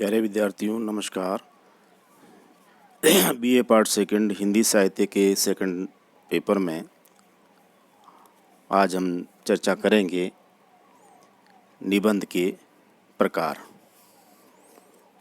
प्यारे विद्यार्थियों नमस्कार। बीए पार्ट सेकंड हिंदी साहित्य के सेकंड पेपर में आज हम चर्चा करेंगे निबंध के प्रकार।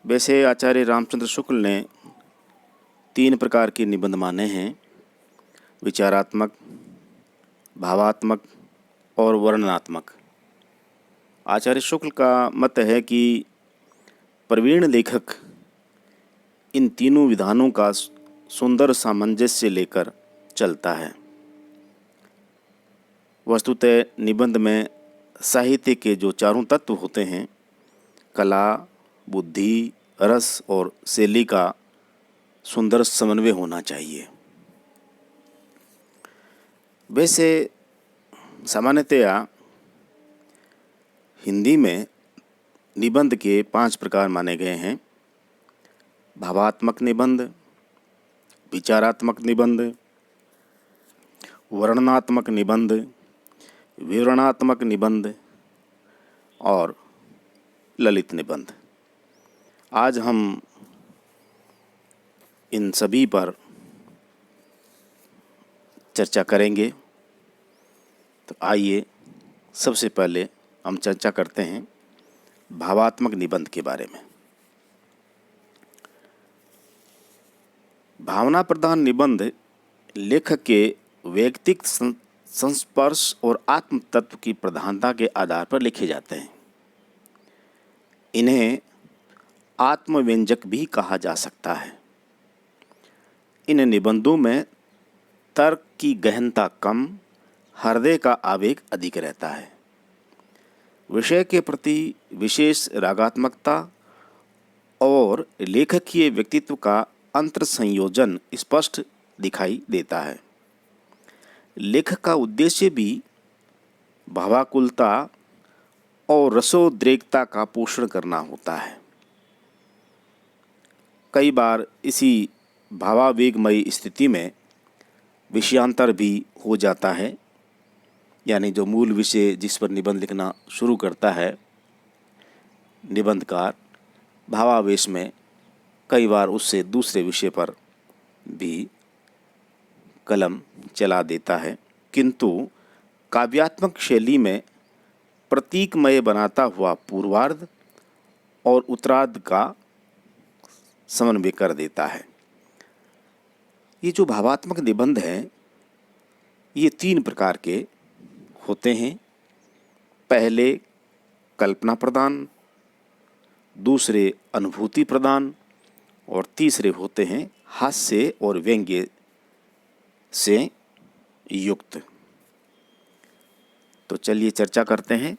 वैसे आचार्य रामचंद्र शुक्ल ने 3 प्रकार के निबंध माने हैं: विचारात्मक, भावात्मक और वर्णनात्मक। आचार्य शुक्ल का मत है कि प्रवीण लेखक इन तीनों विधानों का सुंदर सामंजस्य लेकर चलता है। वस्तुतः निबंध में साहित्य के जो चारों तत्व होते हैं, कला, बुद्धि, रस और शैली का सुंदर समन्वय होना चाहिए। वैसे सामान्यतया हिंदी में निबंध के 5 प्रकार माने गए हैं: भावात्मक निबंध, विचारात्मक निबंध, वर्णनात्मक निबंध, विवरणात्मक निबंध और ललित निबंध। आज हम इन सभी पर चर्चा करेंगे। तो आइए सबसे पहले हम चर्चा करते हैं भावात्मक निबंध के बारे में। भावना प्रधान निबंध लेखक के वैयक्तिक संस्पर्श और आत्म तत्व की प्रधानता के आधार पर लिखे जाते हैं। इन्हें आत्मव्यंजक भी कहा जा सकता है। इन निबंधों में तर्क की गहनता कम, हृदय का आवेग अधिक रहता है। विषय के प्रति विशेष रागात्मकता और लेखकीय व्यक्तित्व का अंतर संयोजन स्पष्ट दिखाई देता है। लेखक का उद्देश्य भी भावाकुलता और रसोद्रेकता का पोषण करना होता है। कई बार इसी भावावेगमयी स्थिति में विषयांतर भी हो जाता है, यानी जो मूल विषय जिस पर निबंध लिखना शुरू करता है निबंधकार, भावावेश में कई बार उससे दूसरे विषय पर भी कलम चला देता है। किंतु काव्यात्मक शैली में प्रतीकमय बनाता हुआ पूर्वार्ध और उत्तरार्ध का समन्वय कर देता है। ये जो भावात्मक निबंध हैं, ये 3 प्रकार के होते हैं। पहले कल्पना प्रदान, दूसरे अनुभूति प्रदान और तीसरे होते हैं हास्य और व्यंग्य से युक्त। तो चलिए चर्चा करते हैं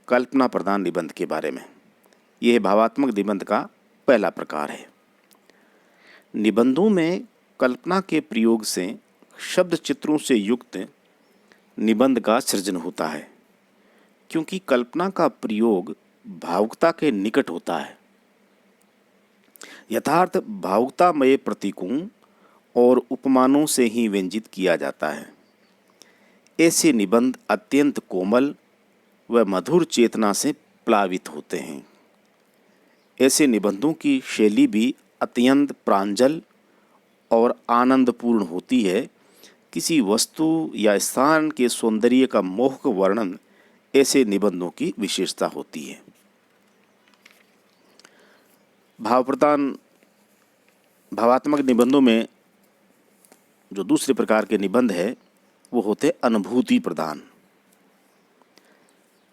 कल्पना प्रधान निबंध के बारे में। यह भावात्मक निबंध का पहला प्रकार है। निबंधों में कल्पना के प्रयोग से शब्द चित्रों से युक्त निबंध का सृजन होता है, क्योंकि कल्पना का प्रयोग भावुकता के निकट होता है। यथार्थ भावुकतामय प्रतीकों और उपमानों से ही व्यंजित किया जाता है। ऐसे निबंध अत्यंत कोमल व मधुर चेतना से प्लावित होते हैं। ऐसे निबंधों की शैली भी अत्यंत प्रांजल और आनंदपूर्ण होती है। किसी वस्तु या स्थान के सौंदर्य का मोहक वर्णन ऐसे निबंधों की विशेषता होती है। भावात्मक निबंधों में जो दूसरे प्रकार के निबंध है वो होते अनुभूति प्रधान।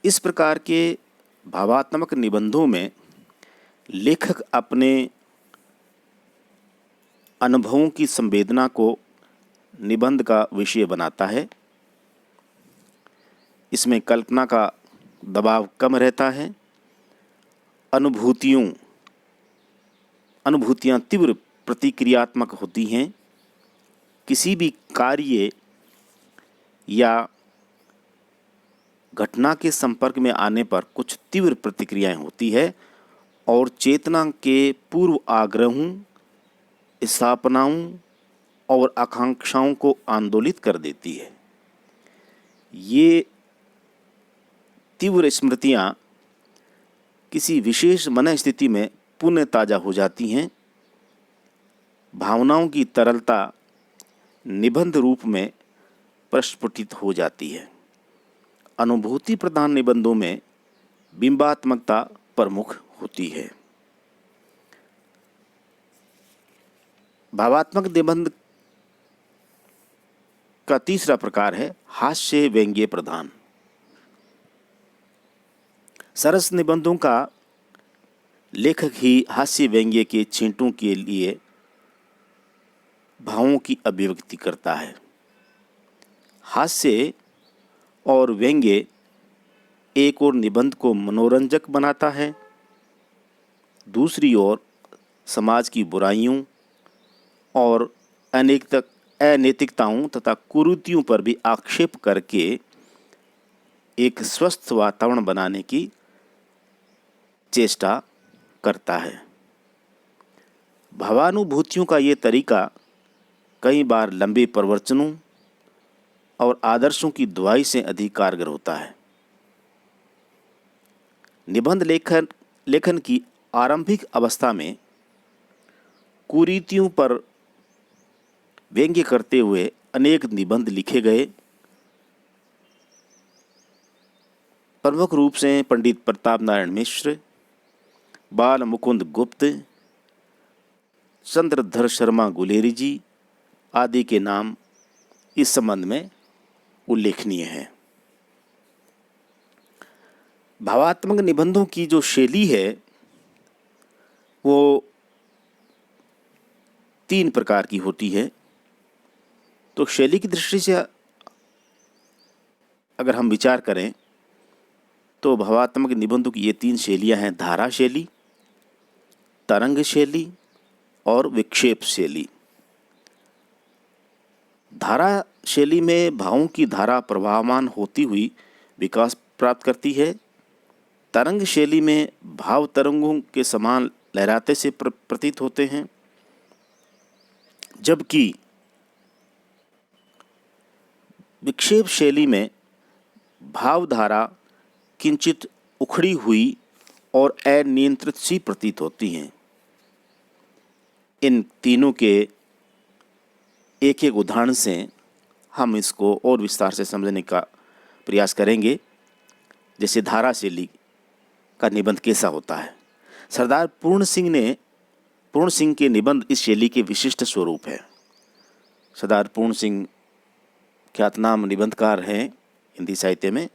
इस प्रकार के भावात्मक निबंधों में लेखक अपने अनुभवों की संवेदना को निबंध का विषय बनाता है। इसमें कल्पना का दबाव कम रहता है। अनुभूतियाँ तीव्र प्रतिक्रियात्मक होती हैं। किसी भी कार्य या घटना के संपर्क में आने पर कुछ तीव्र प्रतिक्रियाएं होती है और चेतना के पूर्व आग्रहों, स्थापनाओं और आकांक्षाओं को आंदोलित कर देती है। ये तीव्र स्मृतियाँ किसी विशेष मन स्थिति में पुनः ताज़ा हो जाती हैं। भावनाओं की तरलता निबंध रूप में प्रस्फुटित हो जाती है। अनुभूति प्रधान निबंधों में बिंबात्मकता प्रमुख होती है। भावात्मक निबंध का तीसरा प्रकार है हास्य व्यंग्य प्रधान। सरस निबंधों का लेखक ही हास्य व्यंग्य के छींटों के लिए भावों की अभिव्यक्ति करता है। हास्य और व्यंग्य एक और निबंध को मनोरंजक बनाता है, दूसरी ओर समाज की बुराइयों और अनैतिकताओं तथा कुरीतियों पर भी आक्षेप करके एक स्वस्थ वातावरण बनाने की चेष्टा करता है। भावानुभूतियों का ये तरीका कई बार लंबे प्रवचनों और आदर्शों की दुहाई से अधिक कारगर होता है। निबंध लेखन की आरंभिक अवस्था में कुरीतियों पर व्यंग्य करते हुए अनेक निबंध लिखे गए। प्रमुख रूप से पंडित प्रताप नारायण मिश्र, बाल मुकुंद गुप्त, चंद्रधर शर्मा गुलेरी जी आदि के नाम इस संबंध में उल्लेखनीय है। भावात्मक निबंधों की जो शैली है वो 3 प्रकार की होती है। तो शैली की दृष्टि से अगर हम विचार करें तो भावात्मक निबंधों की ये 3 शैलियां हैं: धारा शैली, तरंग शैली और विक्षेप शैली। धारा शैली में भावों की धारा प्रवाहमान होती हुई विकास प्राप्त करती है। तरंग शैली में भाव तरंगों के समान लहराते से प्रतीत होते हैं, जबकि विक्षेप शैली में भावधारा किंचित उखड़ी हुई और अनियंत्रित सी प्रतीत होती हैं। इन तीनों के एक एक उदाहरण से हम इसको और विस्तार से समझने का प्रयास करेंगे। जैसे धारा शैली का निबंध कैसा होता है। सरदार पूर्ण सिंह के निबंध इस शैली के विशिष्ट स्वरूप है। सरदार पूर्ण सिंह ख्यातनाम निबंधकार हैं हिंदी साहित्य में।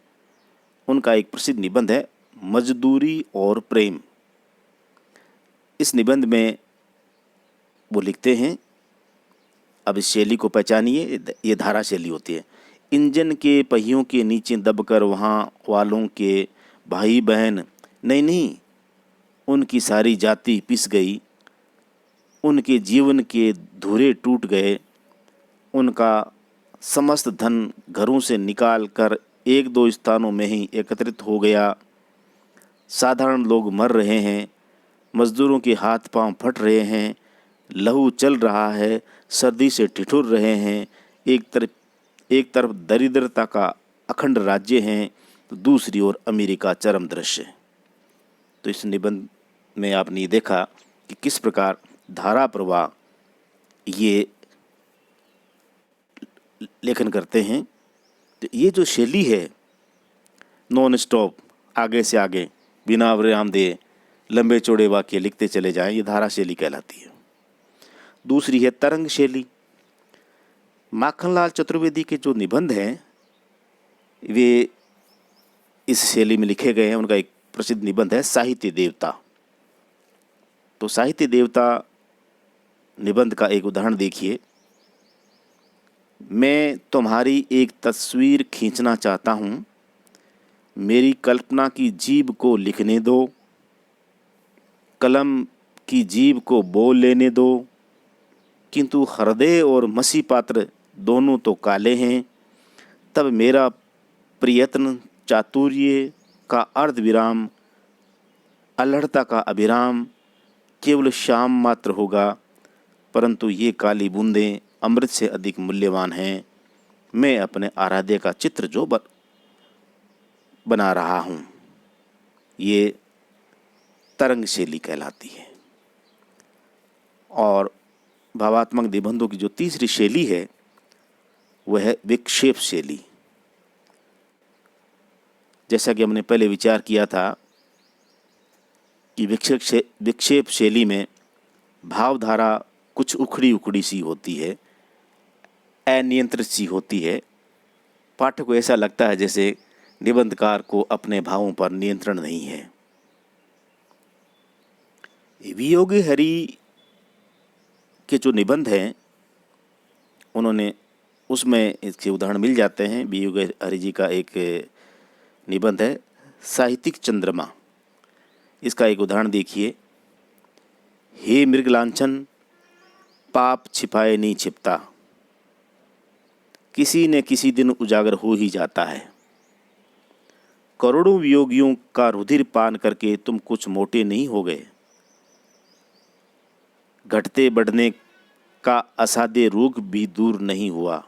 उनका एक प्रसिद्ध निबंध है मजदूरी और प्रेम। इस निबंध में वो लिखते हैं, अब इस शैली को पहचानिए, ये धारा शैली होती है। इंजन के पहियों के नीचे दबकर वहाँ वालों के भाई बहन नहीं उनकी सारी जाति पिस गई, उनके जीवन के धुरे टूट गए, उनका समस्त धन घरों से निकाल कर 1-2 स्थानों में ही एकत्रित हो गया। साधारण लोग मर रहे हैं, मजदूरों के हाथ पांव फट रहे हैं, लहू चल रहा है, सर्दी से ठिठुर रहे हैं। एक तरफ दरिद्रता का अखंड राज्य है तो दूसरी ओर अमीरी का चरम दृश्य। तो इस निबंध में आपने देखा कि किस प्रकार धारा प्रवाह ये लेखन करते हैं। तो ये जो शैली है, नॉन स्टॉप, आगे से आगे बिना विराम दिए लंबे चौड़े वाक्य लिखते चले जाएं, ये धारा शैली कहलाती है। दूसरी है तरंग शैली। माखनलाल चतुर्वेदी के जो निबंध हैं वे इस शैली में लिखे गए हैं। उनका एक प्रसिद्ध निबंध है साहित्य देवता। तो साहित्य देवता निबंध का एक उदाहरण देखिए। मैं तुम्हारी एक तस्वीर खींचना चाहता हूँ, मेरी कल्पना की जीभ को लिखने दो, कलम की जीभ को बोल लेने दो, किंतु हृदय और मसी पात्र दोनों तो काले हैं। तब मेरा प्रयत्न चातुर्य का अर्ध विराम, अल्हड़ता का अभिराम केवल शाम मात्र होगा, परंतु ये काली बूंदें अमृत से अधिक मूल्यवान हैं। मैं अपने आराध्य का चित्र जो बना रहा हूँ। ये तरंग शैली कहलाती है। और भावात्मक निबंधों की जो तीसरी शैली है वह है विक्षेप शैली। जैसा कि हमने पहले विचार किया था कि विक्षेप शैली में भावधारा कुछ उखड़ी उखड़ी सी होती है, अनियंत्रित सी होती है। पाठक को ऐसा लगता है जैसे निबंधकार को अपने भावों पर नियंत्रण नहीं है। वियोगी हरि के जो निबंध हैं उन्होंने उसमें इसके उदाहरण मिल जाते हैं। वियोगी हरि जी का एक निबंध है साहित्यिक चंद्रमा। इसका एक उदाहरण देखिए। हे मृगलांछन, पाप छिपाए नहीं छिपता, किसी न किसी दिन उजागर हो ही जाता है। करोड़ों वियोगियों का रुधिर पान करके तुम कुछ मोटे नहीं हो गए। घटते बढ़ने का असाध्य रोग भी दूर नहीं हुआ।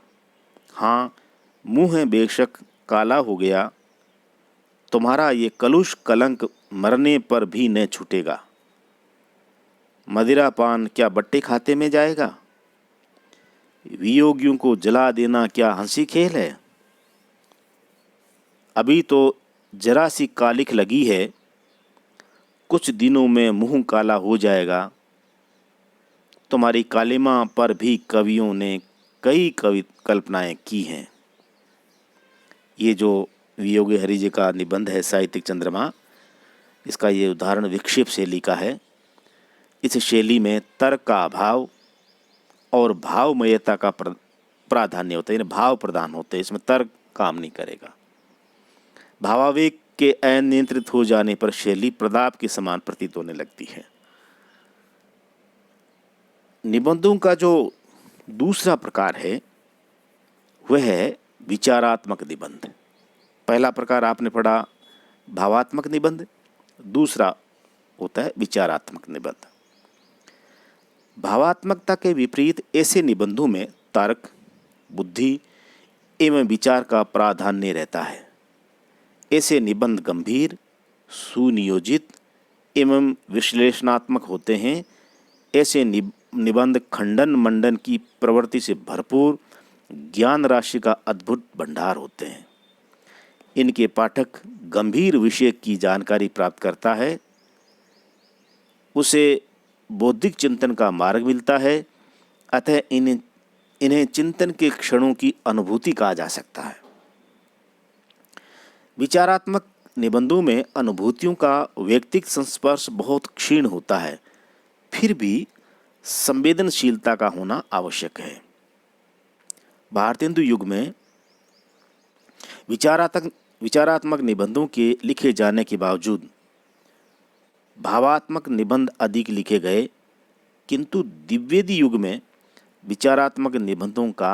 हाँ, मुंह बेशक काला हो गया, तुम्हारा ये कलुष कलंक मरने पर भी न छूटेगा। मदिरा पान क्या बट्टे खाते में जाएगा? वियोगियों को जला देना क्या हंसी खेल है? अभी तो जरा सी कालिख लगी है, कुछ दिनों में मुंह काला हो जाएगा। तुम्हारी कालिमा पर भी कवियों ने कई कल्पनाएं की हैं। ये जो वियोगी हरि जी का निबंध है साहित्यिक चंद्रमा, इसका ये उदाहरण विक्षेप शैली का है। इस शैली में तर्क का अभाव और भावमयता का प्राधान्य होता है, यानी भाव प्रधान होते हैं। इसमें तर्क काम नहीं करेगा। भावावेग के अनियंत्रित हो जाने पर शैली प्रदाप के समान प्रतीत होने लगती है। निबंधों का जो दूसरा प्रकार है वह है विचारात्मक निबंध। पहला प्रकार आपने पढ़ा भावात्मक निबंध, दूसरा होता है विचारात्मक निबंध। भावात्मकता के विपरीत ऐसे निबंधों में तर्क, बुद्धि एवं विचार का प्राधान्य रहता है। ऐसे निबंध गंभीर, सुनियोजित एवं विश्लेषणात्मक होते हैं। ऐसे निबंध खंडन मंडन की प्रवृत्ति से भरपूर ज्ञान राशि का अद्भुत भंडार होते हैं। इनके पाठक गंभीर विषय की जानकारी प्राप्त करता है, उसे बौद्धिक चिंतन का मार्ग मिलता है। अतः इन्हें चिंतन के क्षणों की अनुभूति कहा जा सकता है। विचारात्मक निबंधों में अनुभूतियों का व्यक्तिगत संस्पर्श बहुत क्षीण होता है, फिर भी संवेदनशीलता का होना आवश्यक है। भारतेंदु युग में विचारात्मक निबंधों के लिखे जाने के बावजूद भावात्मक निबंध अधिक लिखे गए, किंतु दिव्येदी युग में विचारात्मक निबंधों का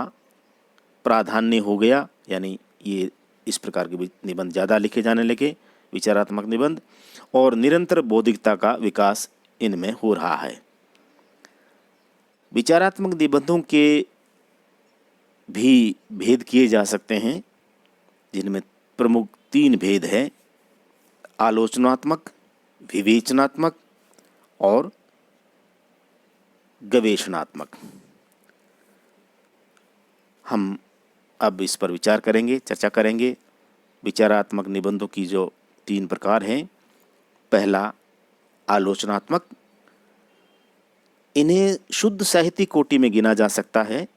प्राधान्य हो गया। यानी ये इस प्रकार के निबंध ज़्यादा लिखे जाने लगे, विचारात्मक निबंध, और निरंतर बौद्धिकता का विकास इनमें हो रहा है। विचारात्मक निबंधों के भी भेद किए जा सकते हैं, जिनमें प्रमुख 3 भेद हैं: आलोचनात्मक, विवेचनात्मक और गवेषणात्मक। हम अब इस पर विचार करेंगे, चर्चा करेंगे। विचारात्मक निबंधों की जो 3 प्रकार हैं। पहला आलोचनात्मक, इन्हें शुद्ध साहित्य कोटि में गिना जा सकता है।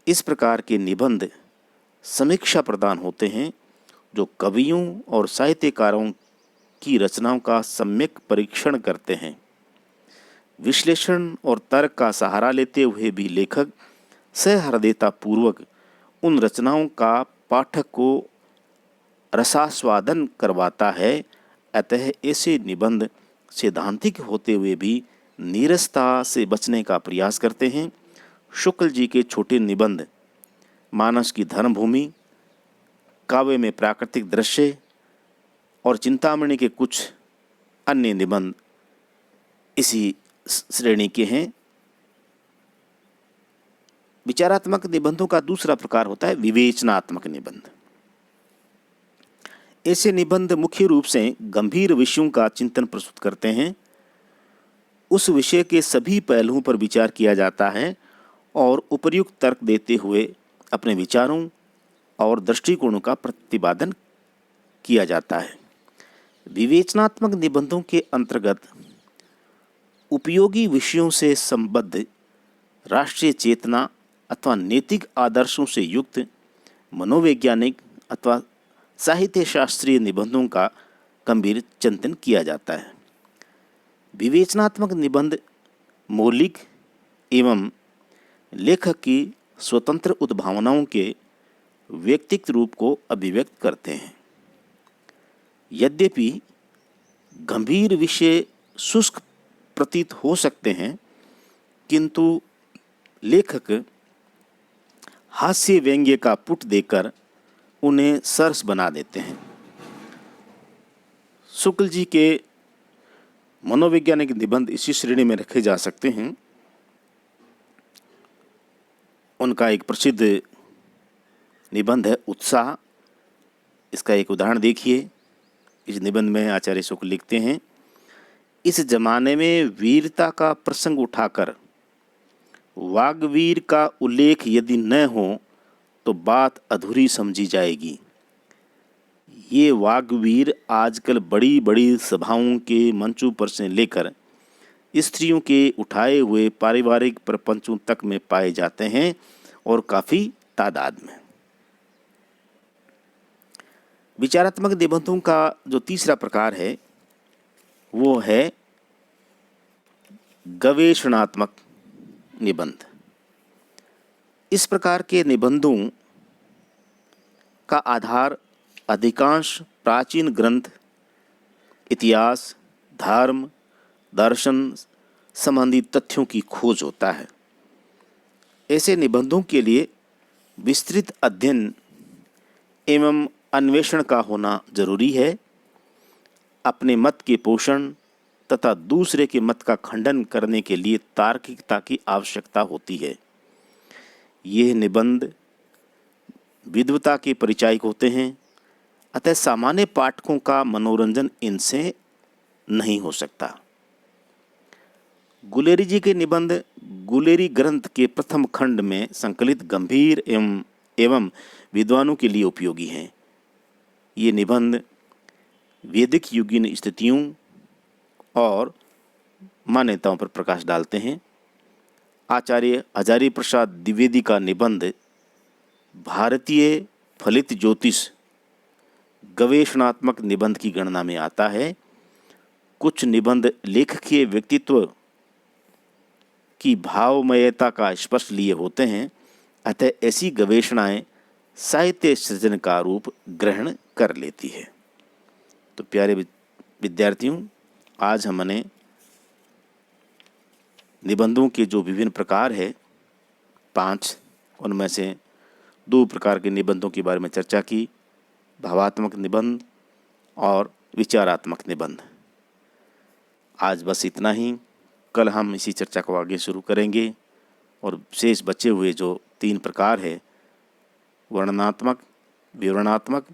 इस प्रकार के निबंध समीक्षा प्रदान होते हैं, जो कवियों और साहित्यकारों की रचनाओं का सम्यक परीक्षण करते हैं। विश्लेषण और तर्क का सहारा लेते हुए भी लेखक सहृदयता पूर्वक उन रचनाओं का पाठक को रसास्वादन करवाता है। अतः ऐसे निबंध सैद्धांतिक होते हुए भी नीरसता से बचने का प्रयास करते हैं। शुक्ल जी के छोटे निबंध मानस की धर्मभूमि, काव्य में प्राकृतिक दृश्य और चिंतामणि के कुछ अन्य निबंध इसी श्रेणी के हैं। विचारात्मक निबंधों का दूसरा प्रकार होता है विवेचनात्मक निबंध। ऐसे निबंध मुख्य रूप से गंभीर विषयों का चिंतन प्रस्तुत करते हैं। उस विषय के सभी पहलुओं पर विचार किया जाता है और उपर्युक्त तर्क देते हुए अपने विचारों और दृष्टिकोणों का प्रतिपादन किया जाता है। विवेचनात्मक निबंधों के अंतर्गत उपयोगी विषयों से संबद्ध राष्ट्रीय चेतना अथवा नैतिक आदर्शों से युक्त मनोवैज्ञानिक अथवा साहित्य शास्त्रीय निबंधों का गंभीर चिंतन किया जाता है। विवेचनात्मक निबंध मौलिक एवं लेखक की स्वतंत्र उद्भावनाओं के व्यक्तिगत रूप को अभिव्यक्त करते हैं। यद्यपि गंभीर विषय शुष्क प्रतीत हो सकते हैं, किंतु लेखक हास्य व्यंग्य का पुट देकर उन्हें सरस बना देते हैं। शुक्ल जी के मनोवैज्ञानिक निबंध इसी श्रेणी में रखे जा सकते हैं। उनका एक प्रसिद्ध निबंध है उत्साह। इसका एक उदाहरण देखिए। इस निबंध में आचार्य शुक्ल लिखते हैं, इस जमाने में वीरता का प्रसंग उठाकर वाग्वीर का उल्लेख यदि न हो तो बात अधूरी समझी जाएगी। ये वाग्वीर आजकल बड़ी बड़ी सभाओं के मंचों पर से लेकर स्त्रियों के उठाए हुए पारिवारिक प्रपंचों तक में पाए जाते हैं और काफ़ी तादाद में। विचारात्मक निबंधों का जो तीसरा प्रकार है वो है गवेषणात्मक निबंध। इस प्रकार के निबंधों का आधार अधिकांश प्राचीन ग्रंथ, इतिहास, धर्म, दर्शन संबंधी तथ्यों की खोज होता है। ऐसे निबंधों के लिए विस्तृत अध्ययन एवं अन्वेषण का होना जरूरी है। अपने मत के पोषण तथा दूसरे के मत का खंडन करने के लिए तार्किकता की आवश्यकता होती है। यह निबंध विद्वता के परिचायक होते हैं, अतः सामान्य पाठकों का मनोरंजन इनसे नहीं हो सकता। गुलेरी जी के निबंध गुलेरी ग्रंथ के प्रथम खंड में संकलित गंभीर एवं विद्वानों के लिए उपयोगी हैं। ये निबंध वैदिक युगीन स्थितियों और मान्यताओं पर प्रकाश डालते हैं। आचार्य हजारी प्रसाद द्विवेदी का निबंध भारतीय फलित ज्योतिष गवेषणात्मक निबंध की गणना में आता है। कुछ निबंध लेखकीय व्यक्तित्व की भावमयता का स्पर्श लिए होते हैं, अतः ऐसी गवेषणाएं साहित्य सृजन का रूप ग्रहण कर लेती है। तो प्यारे विद्यार्थियों, आज हमने निबंधों के जो विभिन्न प्रकार है 5, उनमें से 2 प्रकार के निबंधों के बारे में चर्चा की, भावात्मक निबंध और विचारात्मक निबंध। आज बस इतना ही। कल हम इसी चर्चा को आगे शुरू करेंगे और शेष बचे हुए जो 3 प्रकार है वर्णनात्मक, विवरणात्मक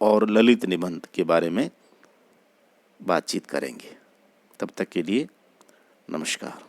और ललित निबंध के बारे में बातचीत करेंगे। तब तक के लिए नमस्कार।